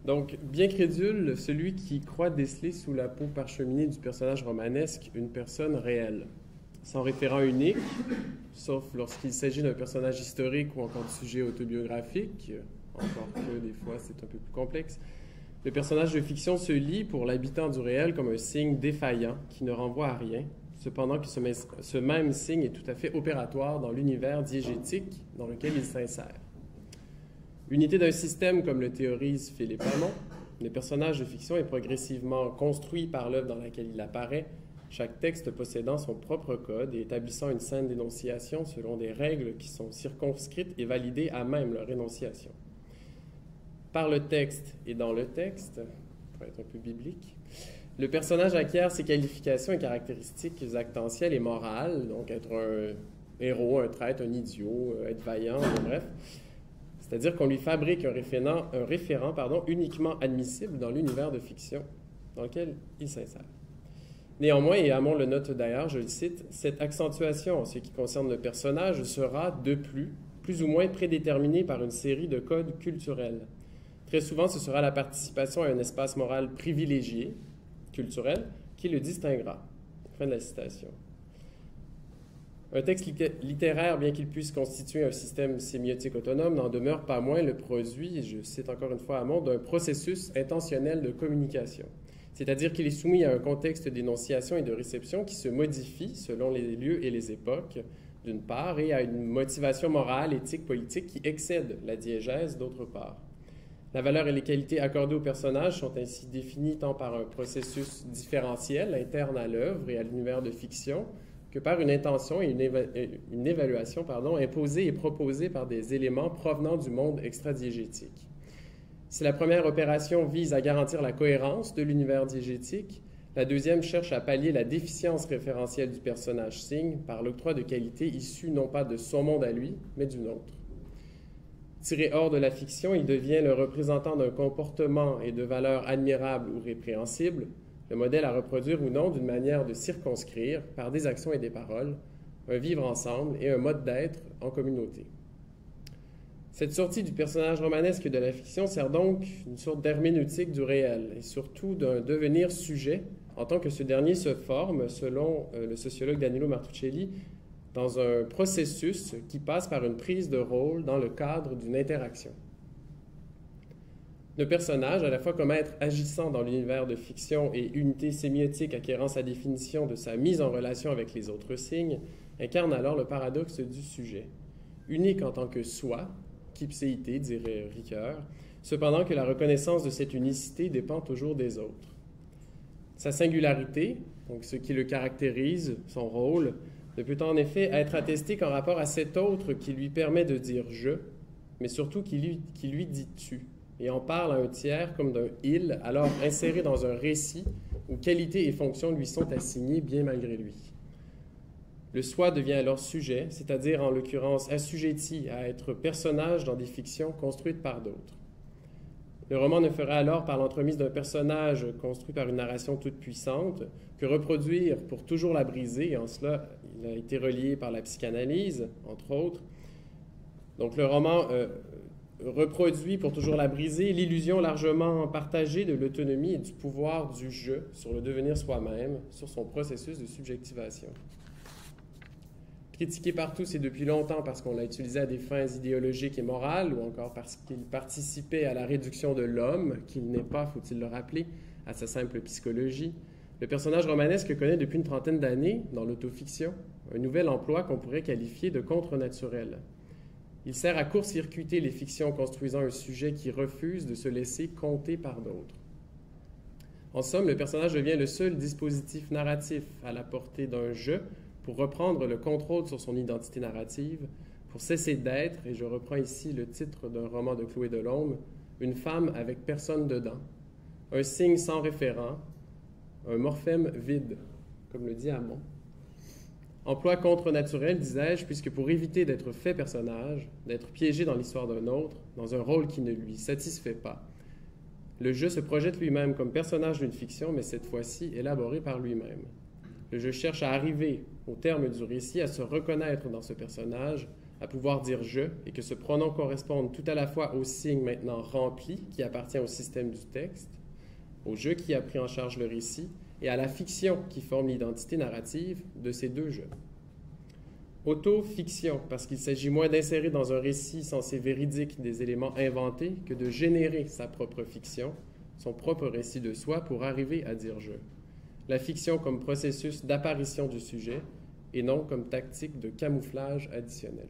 Donc, bien crédule, celui qui croit déceler sous la peau parcheminée du personnage romanesque une personne réelle, sans référent unique, sauf lorsqu'il s'agit d'un personnage historique ou encore de sujet autobiographique, encore que des fois c'est un peu plus complexe. Le personnage de fiction se lit pour l'habitant du réel comme un signe défaillant qui ne renvoie à rien, cependant que ce même signe est tout à fait opératoire dans l'univers diégétique dans lequel il s'insère. Unité d'un système comme le théorise Philippe Hamon, le personnage de fiction est progressivement construit par l'œuvre dans laquelle il apparaît, chaque texte possédant son propre code et établissant une saine d'énonciation selon des règles qui sont circonscrites et validées à même leur énonciation. Par le texte et dans le texte, pour être un peu biblique, le personnage acquiert ses qualifications et caractéristiques actentielles et morales, donc être un héros, un traître, un idiot, être vaillant, bref. C'est-à-dire qu'on lui fabrique un référent uniquement admissible dans l'univers de fiction dans lequel il s'insère. Néanmoins, et Hamon le note d'ailleurs, je le cite, cette accentuation en ce qui concerne le personnage sera de plus ou moins prédéterminée par une série de codes culturels. Très souvent, ce sera la participation à un espace moral privilégié, culturel, qui le distinguera. Fin de la citation. Un texte littéraire, bien qu'il puisse constituer un système sémiotique autonome, n'en demeure pas moins le produit, et je cite encore une fois Hamon, d'un processus intentionnel de communication. C'est-à-dire qu'il est soumis à un contexte d'énonciation et de réception qui se modifie selon les lieux et les époques, d'une part, et à une motivation morale, éthique, politique qui excède la diégèse, d'autre part. La valeur et les qualités accordées aux personnages sont ainsi définies tant par un processus différentiel interne à l'œuvre et à l'univers de fiction, que par une intention et une évaluation imposée et proposée par des éléments provenant du monde extradiégétique. Si la première opération vise à garantir la cohérence de l'univers diégétique, la deuxième cherche à pallier la déficience référentielle du personnage signe par l'octroi de qualités issues non pas de son monde à lui, mais du nôtre. Tiré hors de la fiction, il devient le représentant d'un comportement et de valeurs admirables ou répréhensibles, le modèle à reproduire ou non d'une manière de circonscrire, par des actions et des paroles, un vivre ensemble et un mode d'être en communauté. Cette sortie du personnage romanesque de la fiction sert donc une sorte d'herméneutique du réel, et surtout d'un devenir sujet, en tant que ce dernier se forme, selon le sociologue Danilo Martuccelli, dans un processus qui passe par une prise de rôle dans le cadre d'une interaction. Le personnage, à la fois comme être agissant dans l'univers de fiction et unité sémiotique acquérant sa définition de sa mise en relation avec les autres signes, incarne alors le paradoxe du sujet. Unique en tant que soi, qu'ipséité, dirait Ricoeur, cependant que la reconnaissance de cette unicité dépend toujours des autres. Sa singularité, donc ce qui le caractérise, son rôle, ne peut en effet être attesté qu'en rapport à cet autre qui lui permet de dire « je », mais surtout qui lui dit « tu ». Et en parle à un tiers comme d'un « il », alors inséré dans un récit où qualité et fonction lui sont assignées bien malgré lui. Le soi devient alors sujet, c'est-à-dire en l'occurrence assujetti à être personnage dans des fictions construites par d'autres. Le roman ne fera alors par l'entremise d'un personnage construit par une narration toute puissante que reproduire pour toujours la briser, et en cela il a été relié par la psychanalyse, entre autres. Donc le roman reproduit pour toujours la briser l'illusion largement partagée de l'autonomie et du pouvoir du « je » sur le devenir soi-même, sur son processus de subjectivation. Critiqué par tous et depuis longtemps parce qu'on l'a utilisé à des fins idéologiques et morales, ou encore parce qu'il participait à la réduction de l'homme, qu'il n'est pas, faut-il le rappeler, à sa simple psychologie, le personnage romanesque connaît depuis une trentaine d'années, dans l'autofiction, un nouvel emploi qu'on pourrait qualifier de contre-naturel. Il sert à court-circuiter les fictions construisant un sujet qui refuse de se laisser compter par d'autres. En somme, le personnage devient le seul dispositif narratif à la portée d'un « je » pour reprendre le contrôle sur son identité narrative, pour cesser d'être, et je reprends ici le titre d'un roman de Chloé Delhomme, une femme avec personne dedans, un signe sans référent, un morphème vide, comme le dit Hamon. Emploi contre-naturel, disais-je, puisque pour éviter d'être fait personnage, d'être piégé dans l'histoire d'un autre, dans un rôle qui ne lui satisfait pas, le jeu se projette lui-même comme personnage d'une fiction, mais cette fois-ci élaboré par lui-même. Le jeu cherche à arriver, au terme du récit, à se reconnaître dans ce personnage, à pouvoir dire « je » et que ce pronom corresponde tout à la fois au signe maintenant rempli qui appartient au système du texte, au jeu qui a pris en charge le récit et à la fiction qui forme l'identité narrative de ces deux jeux. Autofiction, parce qu'il s'agit moins d'insérer dans un récit censé véridique des éléments inventés que de générer sa propre fiction, son propre récit de soi pour arriver à dire « je ». La fiction comme processus d'apparition du sujet et non comme tactique de camouflage additionnel.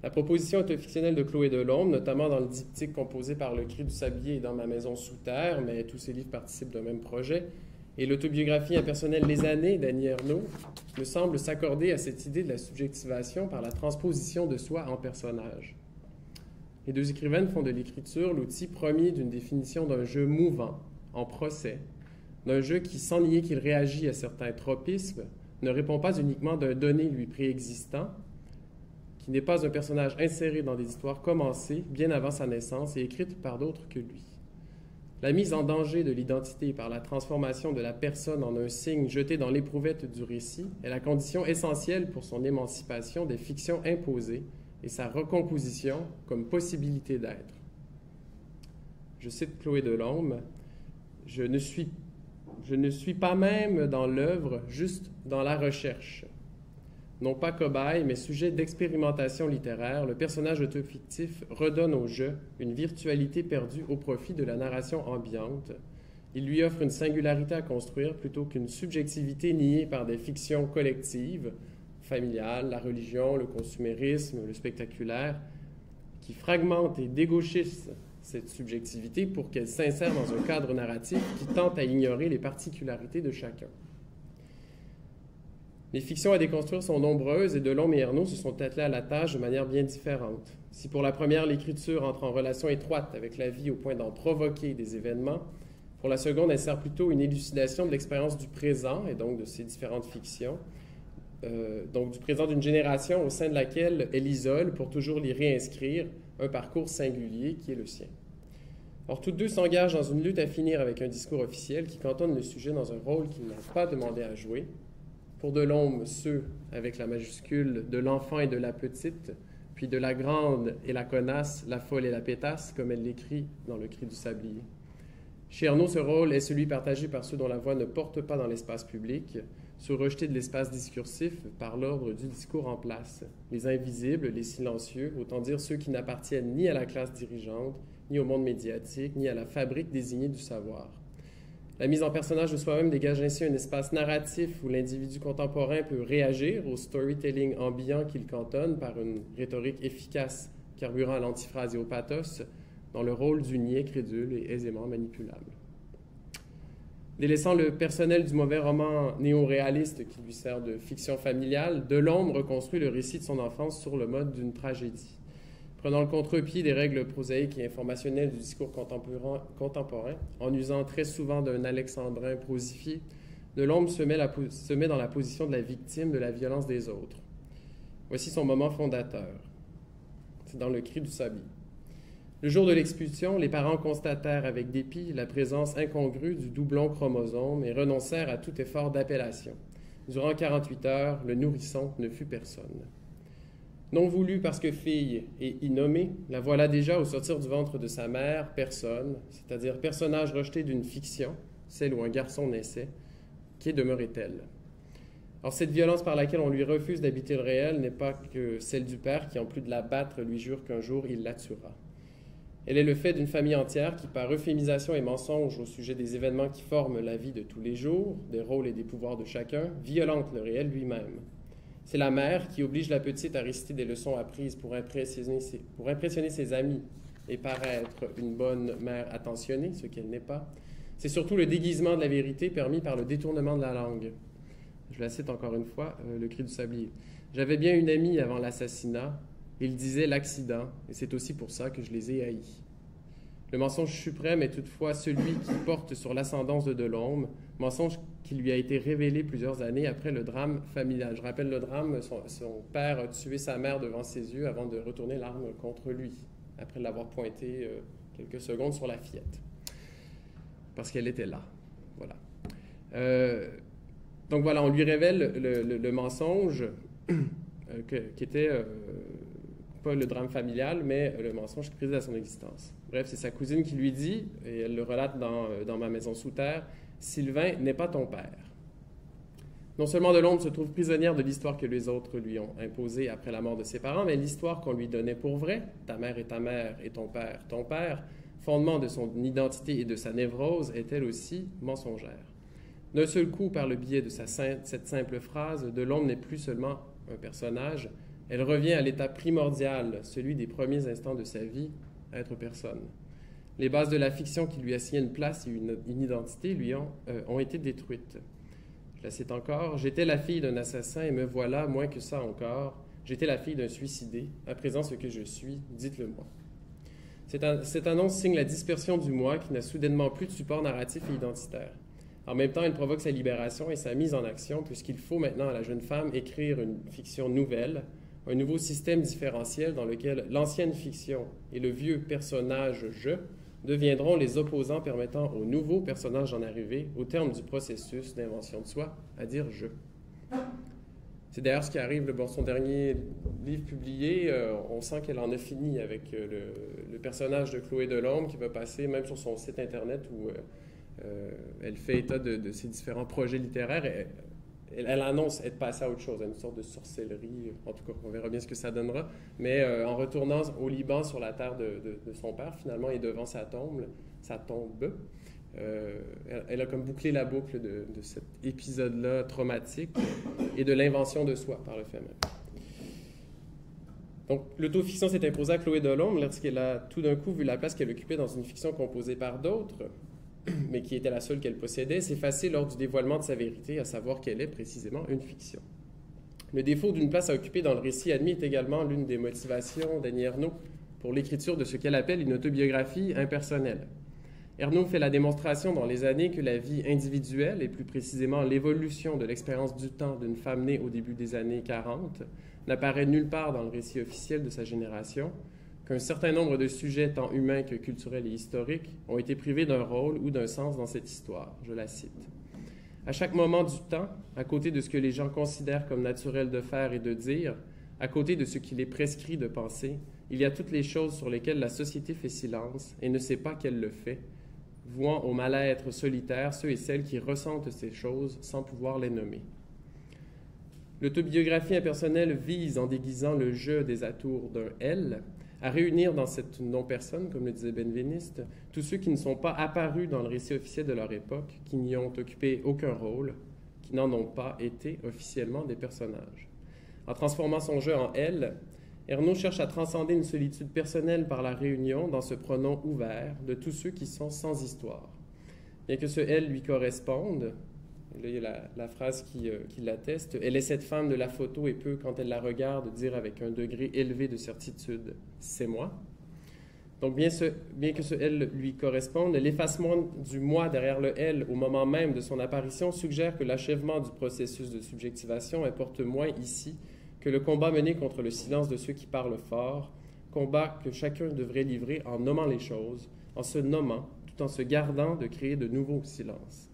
La proposition autofictionnelle de Chloé Delhomme, notamment dans le diptyque composé par Le Cri du Sablier et Dans ma maison sous terre, mais tous ces livres participent d'un même projet, et l'autobiographie impersonnelle Les années d'Annie Ernaux, me semble s'accorder à cette idée de la subjectivation par la transposition de soi en personnage. Les deux écrivaines font de l'écriture l'outil premier d'une définition d'un jeu mouvant, en procès, d'un jeu qui, sans nier qu'il réagit à certains tropismes, ne répond pas uniquement d'un donné lui préexistant, qui n'est pas un personnage inséré dans des histoires commencées bien avant sa naissance et écrites par d'autres que lui. La mise en danger de l'identité par la transformation de la personne en un signe jeté dans l'éprouvette du récit est la condition essentielle pour son émancipation des fictions imposées et sa recomposition comme possibilité d'être. Je cite Chloé Delhomme, « Je ne suis pas même dans l'œuvre, juste dans la recherche. Non pas cobaye, mais sujet d'expérimentation littéraire, le personnage autofictif redonne au jeu une virtualité perdue au profit de la narration ambiante. Il lui offre une singularité à construire plutôt qu'une subjectivité niée par des fictions collectives, familiales, la religion, le consumérisme, le spectaculaire, qui fragmentent et dégauchissent cette subjectivité pour qu'elle s'insère dans un cadre narratif qui tente à ignorer les particularités de chacun. Les fictions à déconstruire sont nombreuses et Delhomme et Ernaux se sont attelés à la tâche de manière bien différente. Si pour la première, l'écriture entre en relation étroite avec la vie au point d'en provoquer des événements, pour la seconde, elle sert plutôt une élucidation de l'expérience du présent et donc de ces différentes fictions, donc du présent d'une génération au sein de laquelle elle isole pour toujours l'y réinscrire un parcours singulier qui est le sien. Or, toutes deux s'engagent dans une lutte à finir avec un discours officiel qui cantonne le sujet dans un rôle qu'il n'a pas demandé à jouer. Pour Delhomme, ceux, avec la majuscule, de l'enfant et de la petite, puis de la grande et la connasse, la folle et la pétasse, comme elle l'écrit dans Le Cri du Sablier. Chez Ernaux, ce rôle est celui partagé par ceux dont la voix ne porte pas dans l'espace public, ceux rejetés de l'espace discursif par l'ordre du discours en place, les invisibles, les silencieux, autant dire ceux qui n'appartiennent ni à la classe dirigeante, ni au monde médiatique, ni à la fabrique désignée du savoir. La mise en personnage de soi-même dégage ainsi un espace narratif où l'individu contemporain peut réagir au storytelling ambiant qu'il cantonne par une rhétorique efficace, carburant à l'antiphrase et au pathos, dans le rôle du niais crédule et aisément manipulable. Délaissant le personnel du mauvais roman néo-réaliste qui lui sert de fiction familiale, Delhomme reconstruit le récit de son enfance sur le mode d'une tragédie. Prenant le contre-pied des règles prosaïques et informationnelles du discours contemporain, en usant très souvent d'un alexandrin prosifié, Delhomme se met dans la position de la victime de la violence des autres. Voici son moment fondateur. C'est dans Le Cri du Sablier. Le jour de l'expulsion, les parents constatèrent avec dépit la présence incongrue du doublon chromosome et renoncèrent à tout effort d'appellation. Durant 48 heures, le nourrisson ne fut personne. Non voulu parce que fille et innommée, la voilà déjà au sortir du ventre de sa mère, personne, c'est-à-dire personnage rejeté d'une fiction, celle où un garçon naissait, qui demeurait-elle? Or, cette violence par laquelle on lui refuse d'habiter le réel n'est pas que celle du père qui, en plus de la battre, lui jure qu'un jour il la tuera. Elle est le fait d'une famille entière qui, par euphémisation et mensonge au sujet des événements qui forment la vie de tous les jours, des rôles et des pouvoirs de chacun, violente le réel lui-même. C'est la mère qui oblige la petite à réciter des leçons apprises pour impressionner ses amis et paraître une bonne mère attentionnée, ce qu'elle n'est pas. C'est surtout le déguisement de la vérité permis par le détournement de la langue. Je la cite encore une fois, Le Cri du Sablier. « J'avais bien une amie avant l'assassinat. Il disait l'accident, et c'est aussi pour ça que je les ai haïs. » Le mensonge suprême est toutefois celui qui porte sur l'ascendance de Delhomme, mensonge qui lui a été révélé plusieurs années après le drame familial. Je rappelle le drame, son père a tué sa mère devant ses yeux avant de retourner l'arme contre lui, après l'avoir pointé quelques secondes sur la fillette, parce qu'elle était là. Voilà. Donc voilà, on lui révèle le mensonge qui était pas le drame familial, mais le mensonge qui préside à son existence. Bref, c'est sa cousine qui lui dit, et elle le relate dans Ma maison sous terre, « Sylvain n'est pas ton père. » Non seulement Delhomme se trouve prisonnière de l'histoire que les autres lui ont imposée après la mort de ses parents, mais l'histoire qu'on lui donnait pour vraie, ta mère et ton père, fondement de son identité et de sa névrose, est elle aussi mensongère. D'un seul coup, par le biais de cette simple phrase, Delhomme n'est plus seulement un personnage, elle revient à l'état primordial, celui des premiers instants de sa vie, être personne. Les bases de la fiction qui lui assignaient une place et une identité lui ont été détruites. Je la cite encore. « J'étais la fille d'un assassin et me voilà, moins que ça encore. J'étais la fille d'un suicidé. À présent, ce que je suis, dites-le-moi. » Cette annonce signe la dispersion du moi qui n'a soudainement plus de support narratif et identitaire. En même temps, elle provoque sa libération et sa mise en action, puisqu'il faut maintenant à la jeune femme écrire une fiction nouvelle, un nouveau système différentiel dans lequel l'ancienne fiction et le vieux personnage « je » deviendront les opposants permettant au nouveau personnage d'en arriver au terme du processus d'invention de soi, à dire « je ». C'est d'ailleurs ce qui arrive dans son dernier livre publié. On sent qu'elle en a fini avec le personnage de Chloé Delhomme qui va passer, même sur son site Internet où elle fait état de ses différents projets littéraires. Elle annonce être passée à autre chose, à une sorte de sorcellerie. En tout cas, on verra bien ce que ça donnera. Mais en retournant au Liban, sur la terre de son père, finalement, et devant sa tombe, elle a comme bouclé la boucle de cet épisode-là traumatique et de l'invention de soi par le fait même. Donc, l'autofiction s'est imposée à Chloé Delhomme lorsqu'elle a tout d'un coup vu la place qu'elle occupait dans une fiction composée par d'autres, mais qui était la seule qu'elle possédait, s'effacer lors du dévoilement de sa vérité, à savoir qu'elle est précisément une fiction. Le défaut d'une place à occuper dans le récit admis est également l'une des motivations d'Annie Ernaux pour l'écriture de ce qu'elle appelle une autobiographie impersonnelle. Ernaux fait la démonstration dans les années que la vie individuelle, et plus précisément l'évolution de l'expérience du temps d'une femme née au début des années 40, n'apparaît nulle part dans le récit officiel de sa génération, qu'un certain nombre de sujets, tant humains que culturels et historiques, ont été privés d'un rôle ou d'un sens dans cette histoire. Je la cite. À chaque moment du temps, à côté de ce que les gens considèrent comme naturel de faire et de dire, à côté de ce qu'il est prescrit de penser, il y a toutes les choses sur lesquelles la société fait silence et ne sait pas qu'elle le fait, vouant au mal-être solitaire ceux et celles qui ressentent ces choses sans pouvoir les nommer. L'autobiographie impersonnelle vise, en déguisant le « je » des atours d'un « elle », à réunir dans cette non-personne, comme le disait Benveniste, tous ceux qui ne sont pas apparus dans le récit officiel de leur époque, qui n'y ont occupé aucun rôle, qui n'en ont pas été officiellement des personnages. En transformant son jeu en « elle », Ernaux cherche à transcender une solitude personnelle par la réunion, dans ce pronom ouvert, de tous ceux qui sont sans histoire. Bien que ce « elle » lui corresponde, et là il y a la phrase qui l'atteste, « Elle est cette femme de la photo et peut, quand elle la regarde, dire avec un degré élevé de certitude « c'est moi ». Donc bien que ce « elle » lui corresponde, l'effacement du « moi » derrière le « elle » au moment même de son apparition suggère que l'achèvement du processus de subjectivation importe moins ici que le combat mené contre le silence de ceux qui parlent fort, combat que chacun devrait livrer en nommant les choses, en se nommant, tout en se gardant de créer de nouveaux silences.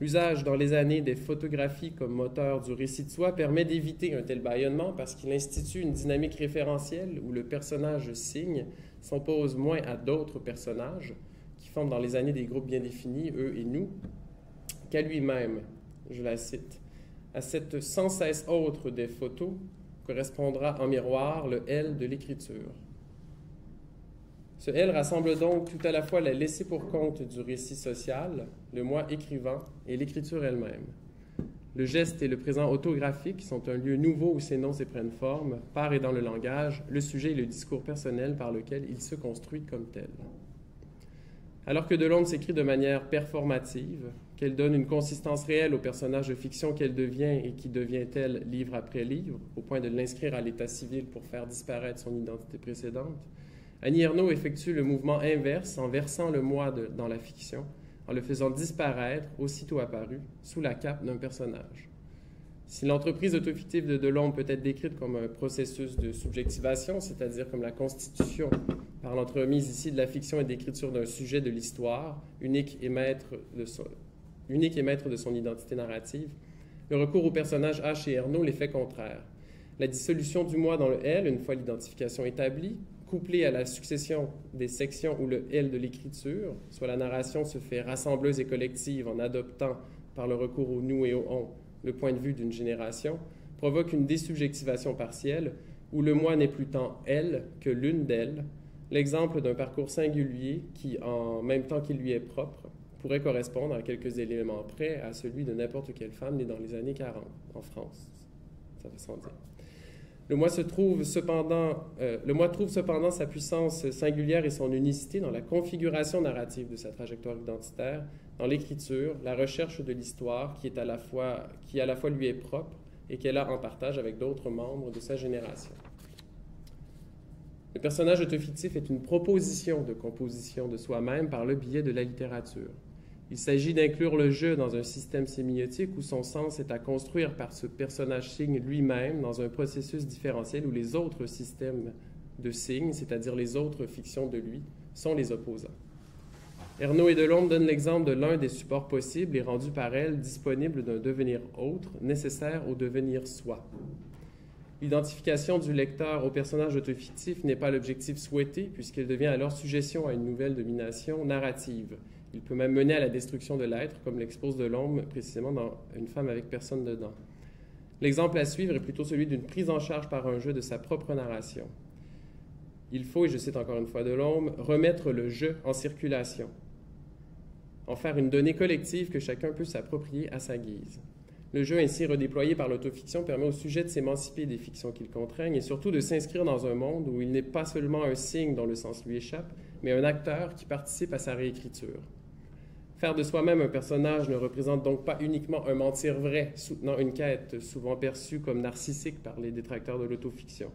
L'usage dans les années des photographies comme moteur du récit de soi permet d'éviter un tel bâillonnement parce qu'il institue une dynamique référentielle où le personnage signe s'oppose moins à d'autres personnages qui forment dans les années des groupes bien définis, eux et nous, qu'à lui-même. Je la cite. À cette sans cesse autre des photos correspondra en miroir le « elle » de l'écriture. Ce « elle » rassemble donc tout à la fois la laissée pour compte du récit social, le moi écrivant et l'écriture elle-même. Le geste et le présent autographique sont un lieu nouveau où s'énoncent et prennent forme, par et dans le langage, le sujet et le discours personnel par lequel il se construit comme tel. Alors que Delhomme s'écrit de manière performative, qu'elle donne une consistance réelle au personnage de fiction qu'elle devient et qui devient-elle livre après livre, au point de l'inscrire à l'état civil pour faire disparaître son identité précédente, Annie Ernaux effectue le mouvement inverse en versant le moi dans la fiction, en le faisant disparaître, aussitôt apparu, sous la cape d'un personnage. Si l'entreprise autofictive de Delhomme peut être décrite comme un processus de subjectivation, c'est-à-dire comme la constitution par l'entremise ici de la fiction et d'écriture d'un sujet de l'histoire, unique et maître de son identité narrative, le recours au personnage a chez Ernaux l'effet contraire. La dissolution du moi dans le elle, une fois l'identification établie, couplée à la succession des sections ou le elle de l'écriture, soit la narration se fait rassembleuse et collective en adoptant, par le recours au nous et au on, le point de vue d'une génération, provoque une désubjectivation partielle où le moi n'est plus tant elle que l'une d'elles, l'exemple d'un parcours singulier qui, en même temps qu'il lui est propre, pourrait correspondre à quelques éléments près à celui de n'importe quelle femme née dans les années 40 en France. Ça va sans dire. Le moi trouve cependant sa puissance singulière et son unicité dans la configuration narrative de sa trajectoire identitaire, dans l'écriture, la recherche de l'histoire qui à la fois lui est propre et qu'elle a en partage avec d'autres membres de sa génération. Le personnage autofictif est une proposition de composition de soi-même par le biais de la littérature. Il s'agit d'inclure le jeu dans un système sémiotique où son sens est à construire par ce personnage signe lui-même dans un processus différentiel où les autres systèmes de signes, c'est-à-dire les autres fictions de lui, sont les opposants. Ernaud et Delhomme donnent l'exemple de l'un des supports possibles et rendus par elle disponible d'un devenir autre, nécessaire au devenir soi. L'identification du lecteur au personnage autofictif n'est pas l'objectif souhaité puisqu'il devient alors suggestion à une nouvelle domination narrative. Il peut même mener à la destruction de l'être, comme l'expose Delhomme précisément dans Une femme avec personne dedans. L'exemple à suivre est plutôt celui d'une prise en charge par un jeu de sa propre narration. Il faut, et je cite encore une fois Delhomme, remettre le jeu en circulation, en faire une donnée collective que chacun peut s'approprier à sa guise. Le jeu ainsi redéployé par l'autofiction permet au sujet de s'émanciper des fictions qu'il contraignent et surtout de s'inscrire dans un monde où il n'est pas seulement un signe dont le sens lui échappe, mais un acteur qui participe à sa réécriture. Faire de soi-même un personnage ne représente donc pas uniquement un mentir vrai, soutenant une quête souvent perçue comme narcissique par les détracteurs de l'autofiction.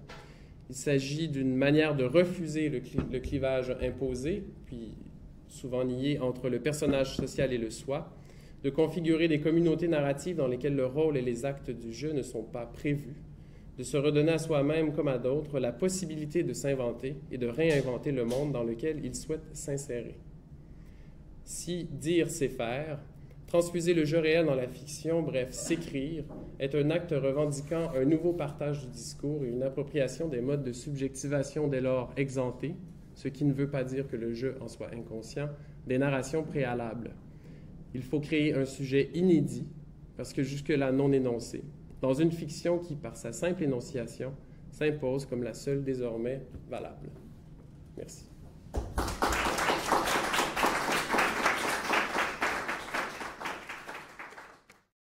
Il s'agit d'une manière de refuser le clivage imposé, puis souvent nié entre le personnage social et le soi, de configurer des communautés narratives dans lesquelles le rôle et les actes du jeu ne sont pas prévus, de se redonner à soi-même comme à d'autres la possibilité de s'inventer et de réinventer le monde dans lequel il souhaite s'insérer. Si dire c'est faire, transfuser le jeu réel dans la fiction, bref, s'écrire, est un acte revendiquant un nouveau partage du discours et une appropriation des modes de subjectivation dès lors exemptés, ce qui ne veut pas dire que le jeu en soit inconscient, des narrations préalables. Il faut créer un sujet inédit, parce que jusque-là non énoncé, dans une fiction qui, par sa simple énonciation, s'impose comme la seule désormais valable. Merci.